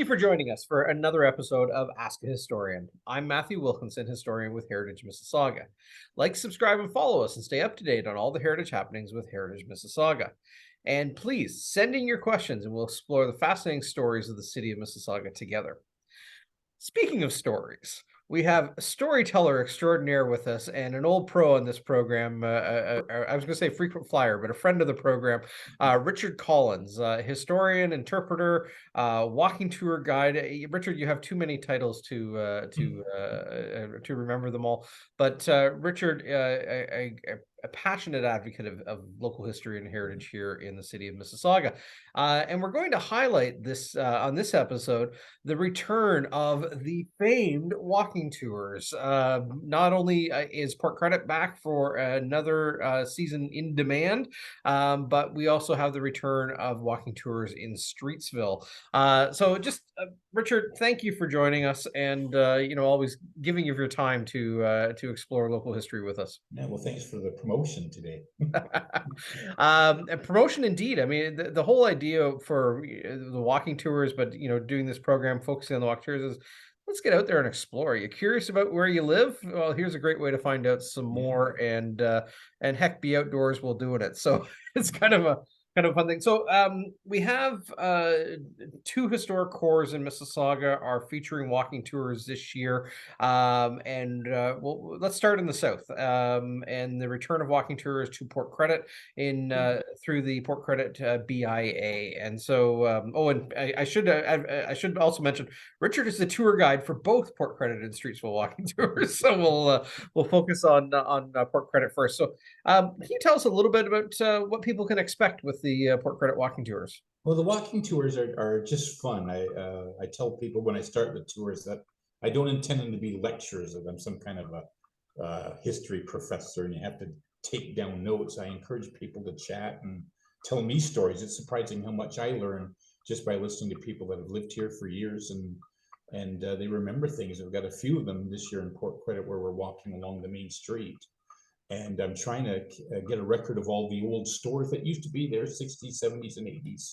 you for joining us for another episode of Ask a Historian. I'm Matthew Wilkinson, historian with Heritage Mississauga. Like, subscribe, and follow us and stay up to date on all the heritage happenings with Heritage Mississauga. And please send in your questions and we'll explore the fascinating stories of the city of Mississauga together. Speaking of stories, we have a storyteller extraordinaire with us and an old pro on this program. I was going to say frequent flyer, but a friend of the program, Richard Collins, historian, interpreter, walking tour guide. Richard, you have too many titles to remember them all. But Richard, a passionate advocate of local history and heritage here in the city of Mississauga. And we're going to highlight this on this episode, the return of the famed walking tours. Not only is Port Credit back for another season in demand, but we also have the return of walking tours in Streetsville. So just Richard, thank you for joining us and always giving of your time to explore local history with us. Yeah, well, thanks for the promotion today. And promotion indeed. I mean, the whole idea for the walking tours, but doing this program focusing on the walking tours is let's get out there and explore. Are you curious about where you live? Well, here's a great way to find out some more and heck, be outdoors while doing it. So it's kind of a fun thing. So we have two historic cores in Mississauga are featuring walking tours this year. Well, let's start in the south. And the return of walking tours to Port Credit in through the Port Credit BIA. And so, and I should also mention Richard is the tour guide for both Port Credit and Streetsville walking tours. So we'll focus on Port Credit first. So can you tell us a little bit about what people can expect with the Port Credit walking tours? Well, the walking tours are just fun. I tell people when I start the tours that I don't intend them to be lectures, that I'm some kind of a history professor and you have to take down notes. I encourage people to chat and tell me stories. It's surprising how much I learn just by listening to people that have lived here for years and they remember things. I've got a few of them this year in Port Credit where we're walking along the main street. And I'm trying to get a record of all the old stores that used to be there, 60s, 70s, and 80s,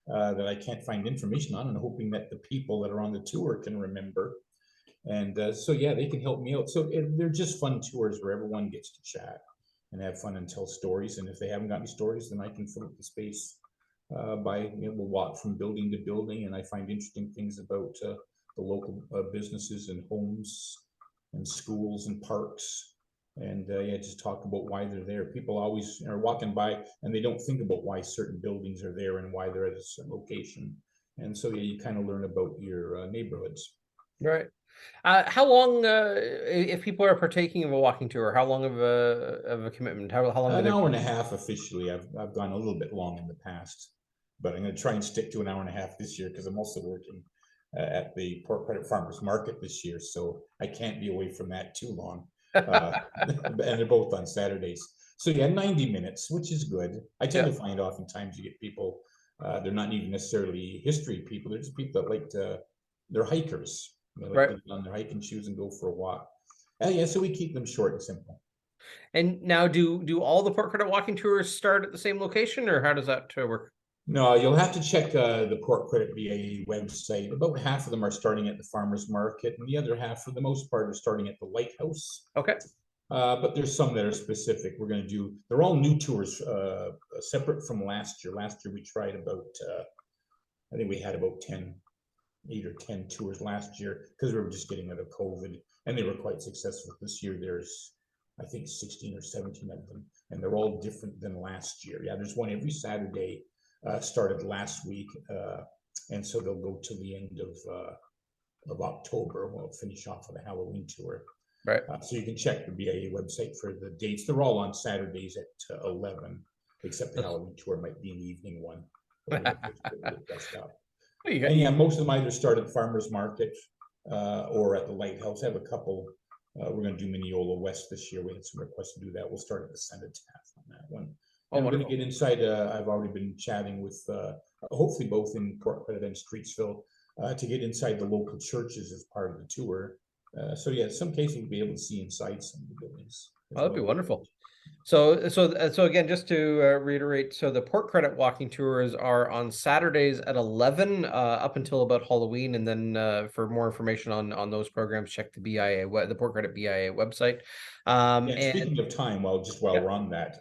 that I can't find information on, and hoping that the people that are on the tour can remember. And so, yeah, they can help me out. So they're just fun tours where everyone gets to chat and have fun and tell stories. And if they haven't got any stories, then I can fill up the space we'll walk from building to building, and I find interesting things about the local businesses and homes and schools and parks. And just talk about why they're there. People always are walking by and they don't think about why certain buildings are there and why they're at a certain location. And so you kind of learn about your neighborhoods. Right. How long, if people are partaking of a walking tour, how long of a commitment? How long? An hour and a half officially. I've gone a little bit long in the past, but I'm going to try and stick to an hour and a half this year because I'm also working at the Port Credit Farmers Market this year, so I can't be away from that too long. And they're both on Saturdays. So yeah, 90 minutes, which is good. I tend to find oftentimes you get people, they're not even necessarily history people, they're just people that like they're hikers. They like to get on their hiking shoes and go for a walk. So we keep them short and simple. And now do all the Port Credit walking tours start at the same location, or how does that work? No, you'll have to check the Port Credit BAE website. About half of them are starting at the farmers market, and the other half, for the most part, are starting at the lighthouse. Okay. But there's some that are specific. We're going to do. They're all new tours, separate from last year. Last year we tried about. I think we had about 8 or 10 tours last year because we were just getting out of COVID, and they were quite successful. This year there's, I think, 16 or 17 of them, and they're all different than last year. Yeah, there's one every Saturday. Started last week, and so they'll go till the end of October. We'll finish off with a Halloween tour. Right. So you can check the BIA website for the dates. They're all on Saturdays at 11, except the Halloween tour might be an evening one. And most of them either start at the farmers market or at the lighthouse. I have a couple. We're going to do Mineola West this year. We had some requests to do that. We'll start at the Cenotaph on that one. I'm going to get inside. I've already been chatting with, hopefully both in Port Credit and Streetsville, to get inside the local churches as part of the tour. So yeah, in some cases we'll be able to see inside some of the buildings. Oh, that'd be wonderful. So again, just to reiterate, so the Port Credit walking tours are on Saturdays at 11 up until about Halloween, and then for more information on those programs, check the the Port Credit BIA website. And speaking of time, while yeah, we're on that,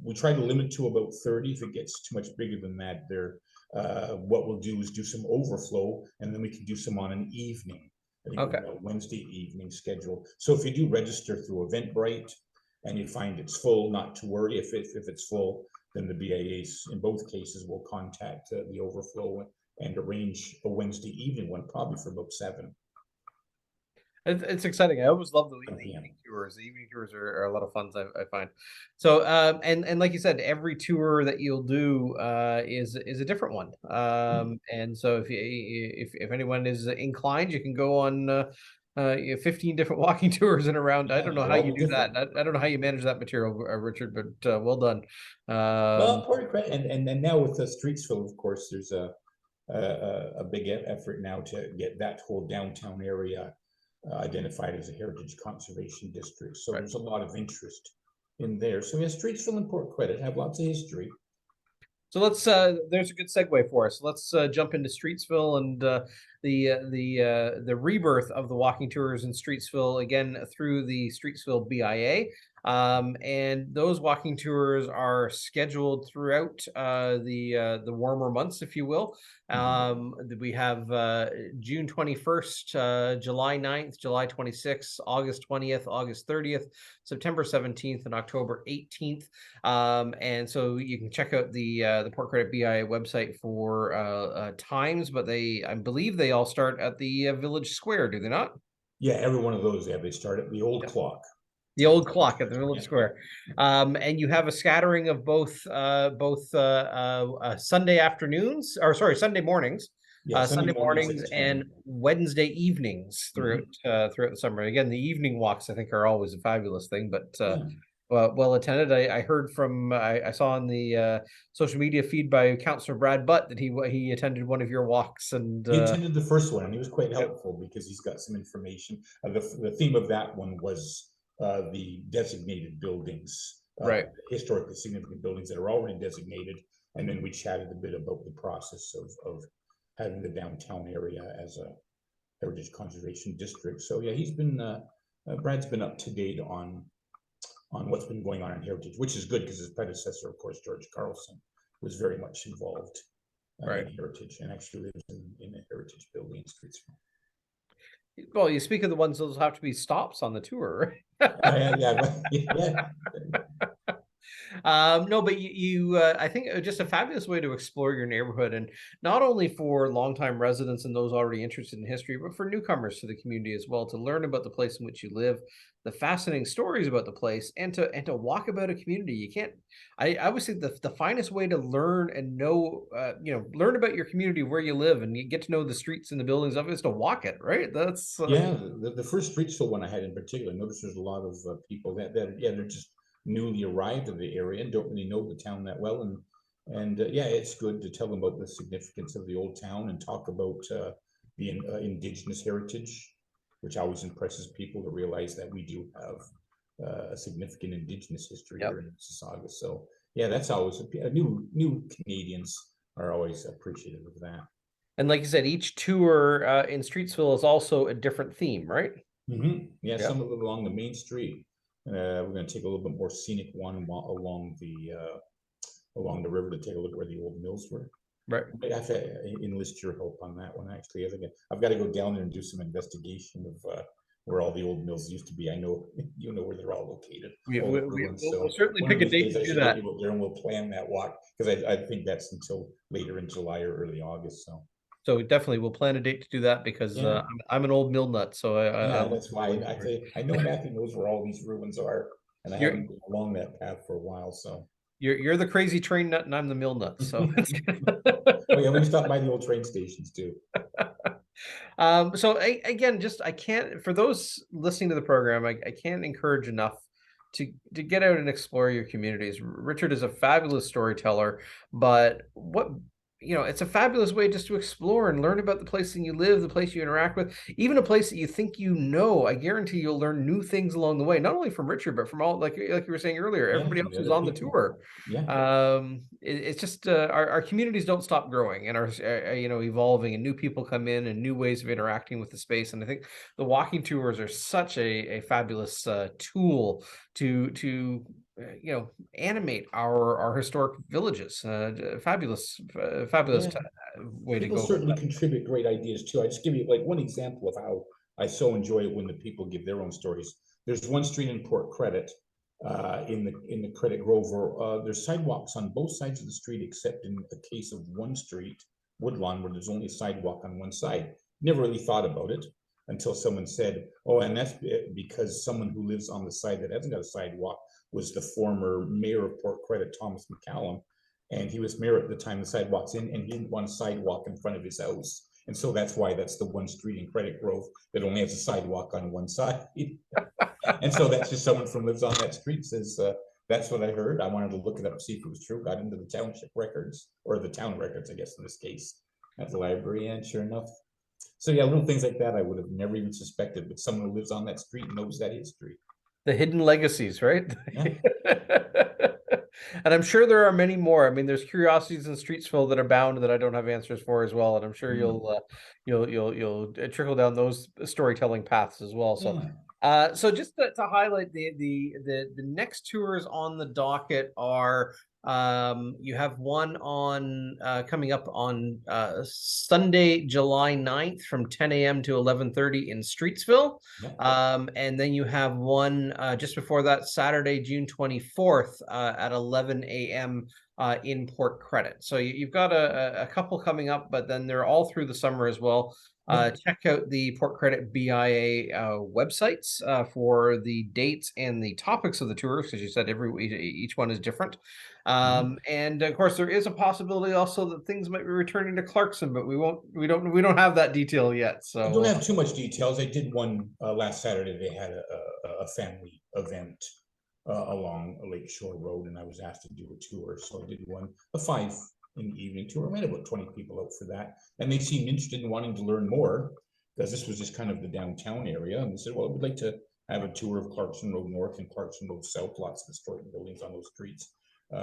we try to limit to about 30. If it gets too much bigger than that, what we'll do is do some overflow, and then we can do some on an evening. I think okay, we've got a Wednesday evening schedule. So if you do register through Eventbrite and you find it's full, not to worry. If it's full, then the BAAs in both cases will contact the overflow and arrange a Wednesday evening one, probably for about 7 it's exciting. I always love the p.m. evening tours. The evening tours are a lot of fun, I find. So and like you said, every tour that you'll do is a different one. And so if anyone is inclined, you can go on 15 different walking tours in around. I Yeah, don't know they're how you all do that. different. I don't know how you manage that material, Richard, but well done. Well, Port Credit, and now with the Streetsville, of course, there's a big effort now to get that whole downtown area identified as a heritage conservation district. So Right. there's a lot of interest in there. So yeah, Streetsville and Port Credit have lots of history. So let's there's a good segue for us. Let's jump into Streetsville and the rebirth of the walking tours in Streetsville again through the Streetsville BIA. And those walking tours are scheduled throughout the warmer months, if you will. We have June 21st, July 9th, July 26th, August 20th, August 30th, September 17th, and October 18th. And so you can check out the Port Credit BIA website for times, but I believe they all start at the Village Square, do they not? Yeah, every one of those, yeah, they start at the old clock. The old clock at the Village Square, and you have a scattering of both Sunday afternoons, or sorry, Sunday mornings, Yeah, Sunday Sunday mornings mornings at and 10. Wednesday evenings throughout throughout the summer. Again, the evening walks I think are always a fabulous thing, but Yeah. well attended. I heard from I saw on the social media feed by Councillor Brad Butt that he attended one of your walks, and He attended the first one, and he was quite yeah, helpful because he's got some information. The theme of that one was the designated buildings, right. historically significant buildings that are already designated. And then we chatted a bit about the process of having the downtown area as a heritage conservation district. So yeah, Brad's been up to date on what's been going on in heritage, which is good because his predecessor, of course, George Carlson, was very much involved Right. in heritage and actually lives in a heritage building in Streetsville. Well, you speak of the ones those have to be stops on the tour. Yeah. No, but I think just a fabulous way to explore your neighborhood, and not only for longtime residents and those already interested in history, but for newcomers to the community as well, to learn about the place in which you live, the fascinating stories about the place, and to walk about a community. You can't. I would say the finest way to learn and know, learn about your community where you live, and you get to know the streets and the buildings of it is to walk it. Right. That's Yeah, the first Streetsville one I had in particular, I noticed there's a lot of people yeah, they're just newly arrived in the area and don't really know the town that well. And yeah, it's good to tell them about the significance of the old town and talk about the indigenous heritage, which always impresses people to realize that we do have a significant indigenous history yep. here in Mississauga. So yeah, that's always new Canadians are always appreciative of that. And like you said, each tour in Streetsville is also a different theme, right? Yeah, Yeah. some of it along the main street. We're going to take a little bit more scenic one along the river to take a look where the old mills were. Right. I have to enlist your help on that one. Actually, I've got to go down there and do some investigation of where all the old mills used to be. I know you know where they're all located. We'll certainly pick a date to do that. Get you out there and we'll plan that walk because I think that's until later in July or early August. So definitely we'll plan a date to do that because Yeah. I'm an old mill nut. So Yeah, that's why I know Matthew knows where all these ruins are, and I you're haven't been along that path for a while. So you're the crazy train nut and I'm the mill nut. So oh yeah, we stopped by the old train stations too. So again, just I can't, for those listening to the program, I can't encourage enough to get out and explore your communities. Richard is a fabulous storyteller, but it's a fabulous way just to explore and learn about the place that you live, the place you interact with, even a place that you think you know. I guarantee you'll learn new things along the way, not only from Richard, but from all, like you were saying earlier, Yeah, everybody from else the who's other on the people. tour. Yeah. It's just our communities don't stop growing and are evolving, and new people come in and new ways of interacting with the space. And I think the walking tours are such a fabulous tool to animate our historic villages. Fabulous Yeah. way to People go about certainly contribute great ideas too. I just give you like one example of how I so enjoy it when the people give their own stories. There's one street in Port Credit, in the Credit Grove, where there's sidewalks on both sides of the street, except in the case of one street, Woodlawn, where there's only a sidewalk on one side. Never really thought about it until someone said, "Oh, and that's because someone who lives on the side that hasn't got a sidewalk was the former mayor of Port Credit, Thomas McCallum, and he was mayor at the time the sidewalks in, and he didn't want a sidewalk in front of his house. And so that's why that's the one street in Credit Grove that only has a sidewalk on one side." And so that's just someone from lives on that street says, that's what I heard. I wanted to look it up and see if it was true. Got into the township records, or the town records, I guess, in this case, at the library, and sure enough. So yeah, little things like that I would have never even suspected, but someone who lives on that street knows that history. the hidden legacies, right? Yeah. And I'm sure there are many more. I mean, there's curiosities in Streetsville that are bound that I don't have answers for as well, and I'm sure Mm. you'll trickle down those storytelling paths as well. So, Yeah. so just to highlight the next tours on the docket are you have one on coming up on Sunday, July 9th from 10 a.m. to 11:30 in Streetsville. Yeah. And then you have one just before that, Saturday, June 24th at 11 a.m. In Port Credit. So you've got a couple coming up, but then they're all through the summer as well. Check out the Port Credit BIA websites for the dates and the topics of the tours, because you said each one is different. And of course, there is a possibility also that things might be returning to Clarkson, but we don't have that detail yet. I don't So have too much details. I did one last Saturday. They had a family event along Lakeshore Road, and I was asked to do a tour. So I did a 5 in the evening tour. I had about 20 people out for that, and they seemed interested in wanting to learn more, because this was just kind of the downtown area. And they said, "Well, we'd like to have a tour of Clarkson Road North and Clarkson Road South, lots of historic buildings on those streets.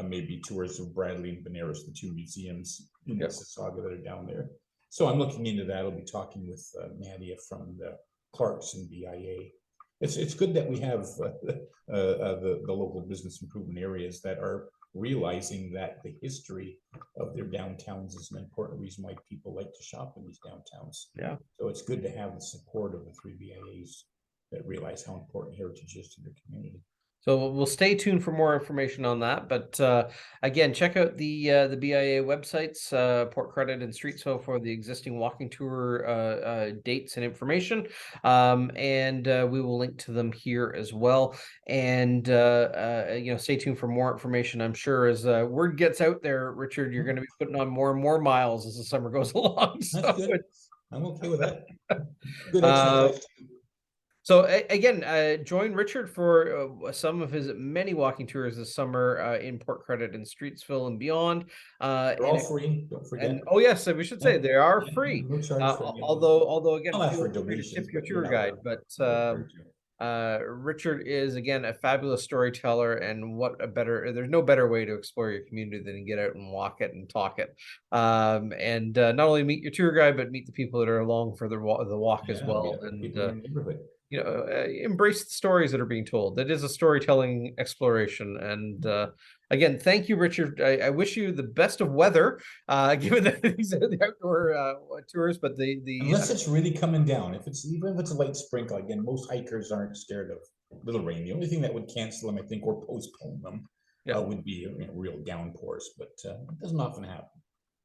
Maybe tours of Bradley and Benares, the 2 museums in Mississauga that are down there." So I'm looking into that. I'll be talking with Nadia from the Clarkson BIA. It's good that we have the local business improvement areas that are realizing that the history of their downtowns is an important reason why people like to shop in these downtowns. yeah. So it's good to have the support of the 3 BIAs that realize how important heritage is to their community. So we'll stay tuned for more information on that. But again, check out the BIA websites, Port Credit and Streetsville, for the existing walking tour dates and information. And we will link to them here as well. And stay tuned for more information. I'm sure as word gets out there, Richard, you're going to be putting on more and more miles as the summer goes along. That's good. I'm okay with that. Good Uh, exercise. So again, join Richard for some of his many walking tours this summer in Port Credit and Streetsville and beyond. They're all free. Don't forget. And oh yes, we should say they are free. No charge for any of them. Although again, I'll ask for feel free to donations, tip your but tour guide. But Richard is again a fabulous storyteller, and there's no better way to explore your community than to get out and walk it and talk it. And not only meet your tour guide, but meet the people that are along for the walk as well. And people in the neighborhood. Embrace the stories that are being told. That is a storytelling exploration. And again, thank you, Richard. I wish you the best of weather, given that these are the outdoor tours. But unless it's really coming down, even if it's a light sprinkle, again, most hikers aren't scared of little rain. The only thing that would cancel them, I think, or postpone them, would be real downpours. But it doesn't often happen.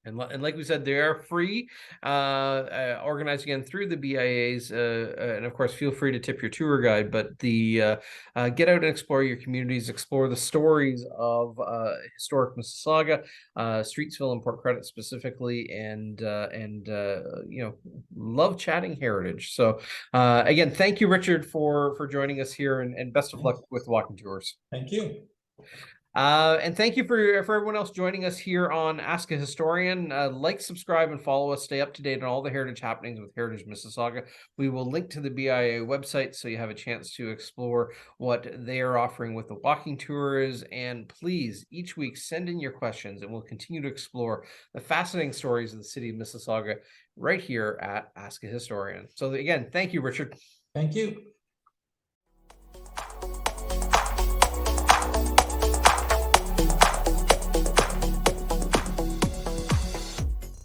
And like we said, they are free, organized again through the BIAs, and of course, feel free to tip your tour guide. But get out and explore your communities, explore the stories of historic Mississauga, Streetsville and Port Credit specifically, and love chatting heritage. So again, thank you, Richard, for joining us here, and best of luck with walking tours. Thank you. And thank you for everyone else joining us here on Ask a Historian. Like, subscribe, and follow us. Stay up to date on all the heritage happenings with Heritage Mississauga. We will link to the BIA website so you have a chance to explore what they are offering with the walking tours. And please, each week, send in your questions, and we'll continue to explore the fascinating stories of the city of Mississauga right here at Ask a Historian. So again, thank you, Richard. Thank you.